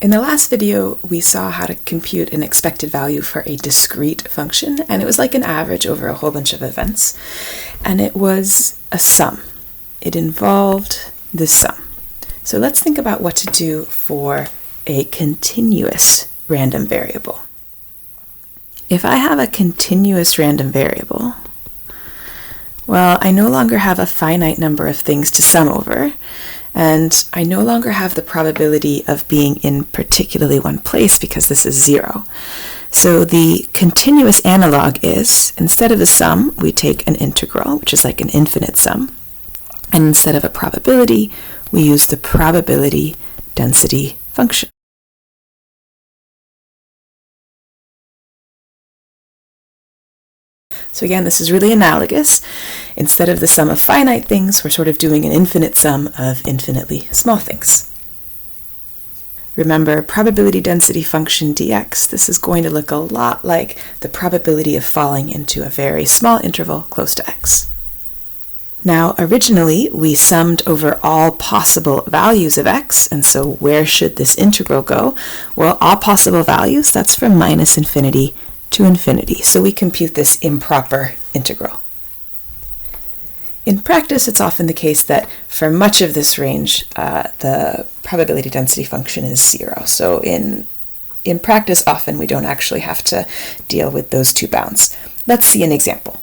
In the last video, we saw how to compute an expected value for a discrete function, and it was like an average over a whole bunch of events, and it was a sum. It involved this sum. So let's think about what to do for a continuous random variable. If I have a continuous random variable, well, I no longer have a finite number of things to sum over, and I no longer have the probability of being in particularly one place because this is 0. So the continuous analog is, instead of a sum, we take an integral, which is like an infinite sum. And instead of a probability, we use the probability density function. So again, this is really analogous. Instead of the sum of finite things, we're sort of doing an infinite sum of infinitely small things. Remember, probability density function dx, this is going to look a lot like the probability of falling into a very small interval close to x. Now, originally, we summed over all possible values of x, and so where should this integral go? Well, all possible values, that's from minus infinity to infinity. So we compute this improper integral. In practice, it's often the case that for much of this range, the probability density function is 0. So in practice, often we don't actually have to deal with those two bounds. Let's see an example.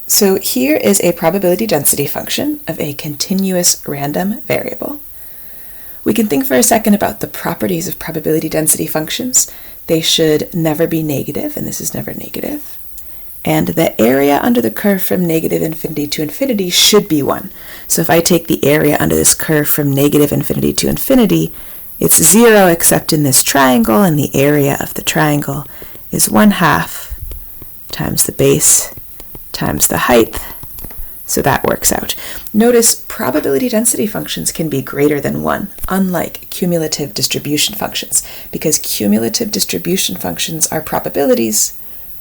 So here is a probability density function of a continuous random variable. We can think for a second about the properties of probability density functions. They should never be negative, and this is never negative. And the area under the curve from negative infinity to infinity should be 1. So if I take the area under this curve from negative infinity to infinity, it's 0 except in this triangle, and the area of the triangle is 1/2 times the base times the height. So that works out. Notice probability density functions can be greater than 1, unlike cumulative distribution functions, because cumulative distribution functions are probabilities,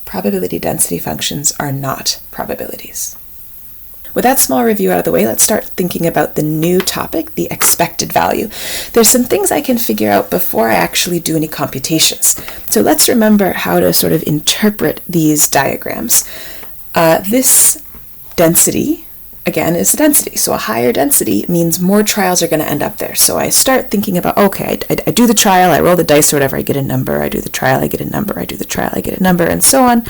probability density functions are not probabilities. With that small review out of the way, let's start thinking about the new topic, the expected value. There's some things I can figure out before I actually do any computations. So let's remember how to sort of interpret these diagrams. This density, again, is a density. So a higher density means more trials are going to end up there. So I start thinking about, okay, I do the trial, I roll the dice or whatever, I get a number, I do the trial, I get a number, I do the trial, I get a number, and so on.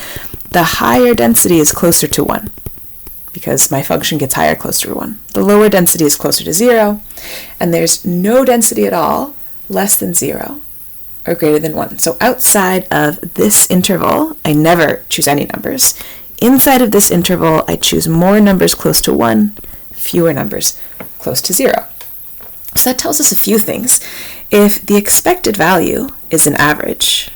The higher density is closer to 1 because my function gets higher closer to 1. The lower density is closer to 0, and there's no density at all less than 0 or greater than 1. So outside of this interval, I never choose any numbers. Inside of this interval, I choose more numbers close to 1, fewer numbers close to 0. So that tells us a few things. If the expected value is an average,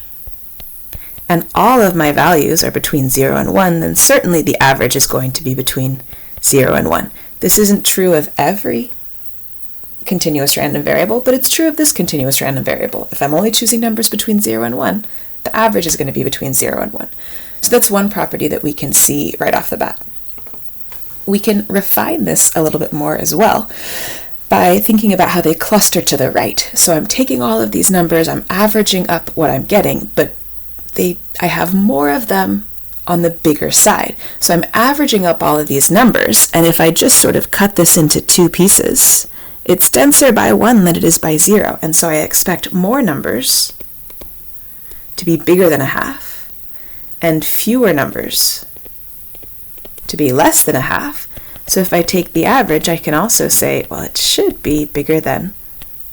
and all of my values are between 0 and 1, then certainly the average is going to be between 0 and 1. This isn't true of every continuous random variable, but it's true of this continuous random variable. If I'm only choosing numbers between 0 and 1, the average is going to be between 0 and 1. So that's one property that we can see right off the bat. We can refine this a little bit more as well by thinking about how they cluster to the right. So I'm taking all of these numbers, I'm averaging up what I'm getting, but I have more of them on the bigger side. So I'm averaging up all of these numbers, and if I just sort of cut this into two pieces, it's denser by 1 than it is by 0, and so I expect more numbers to be bigger than 1/2, and fewer numbers to be less than 1/2. So if I take the average, I can also say, well, it should be bigger than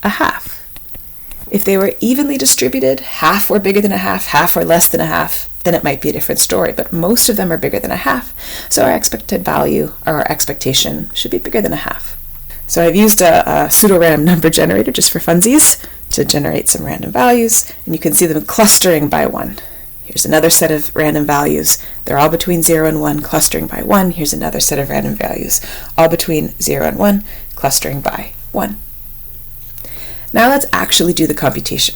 1/2. If they were evenly distributed, 1/2 were bigger than 1/2, 1/2 were less than 1/2, then it might be a different story, but most of them are bigger than 1/2. So our expected value, or our expectation, should be bigger than 1/2. So I've used a pseudo-random number generator just for funsies to generate some random values, and you can see them clustering by 1. Here's another set of random values. They're all between 0 and 1, clustering by 1. Here's another set of random values, all between 0 and 1, clustering by 1. Now let's actually do the computation.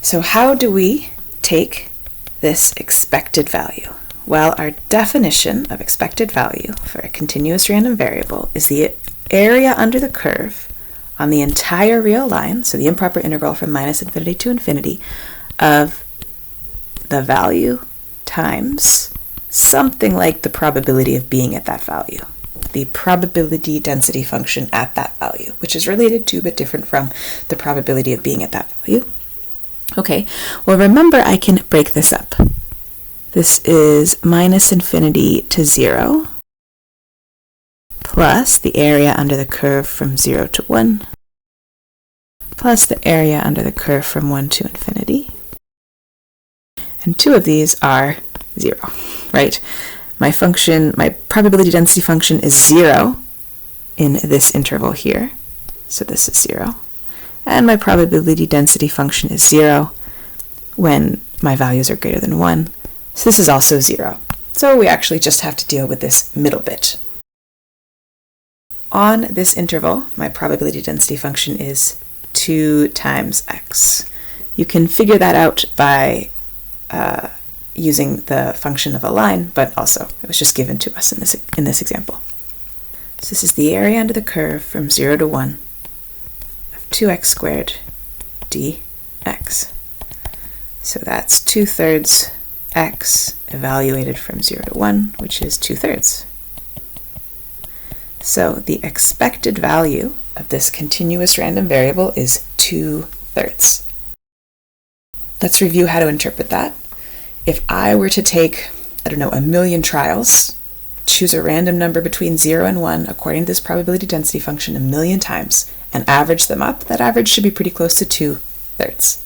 So how do we take this expected value? Well, our definition of expected value for a continuous random variable is the area under the curve on the entire real line, so the improper integral from minus infinity to infinity, of the value times something like the probability of being at that value. The probability density function at that value, which is related to but different from the probability of being at that value. Okay, well remember I can break this up. This is minus infinity to 0 plus the area under the curve from 0 to 1 plus the area under the curve from 1 to infinity. And two of these are 0, right? My probability density function is 0 in this interval here. So this is 0. And my probability density function is 0 when my values are greater than 1. So this is also 0. So we actually just have to deal with this middle bit. On this interval, my probability density function is 2 times x. You can figure that out by using the function of a line, but also it was just given to us in this example. So this is the area under the curve from 0 to 1 of 2x squared dx. So that's 2/3 x evaluated from 0 to 1, which is 2/3. So the expected value of this continuous random variable is 2/3. Let's review how to interpret that. If I were to take, I don't know, 1,000,000 trials, choose a random number between 0 and 1 according to this probability density function 1,000,000 times, and average them up, that average should be pretty close to 2/3.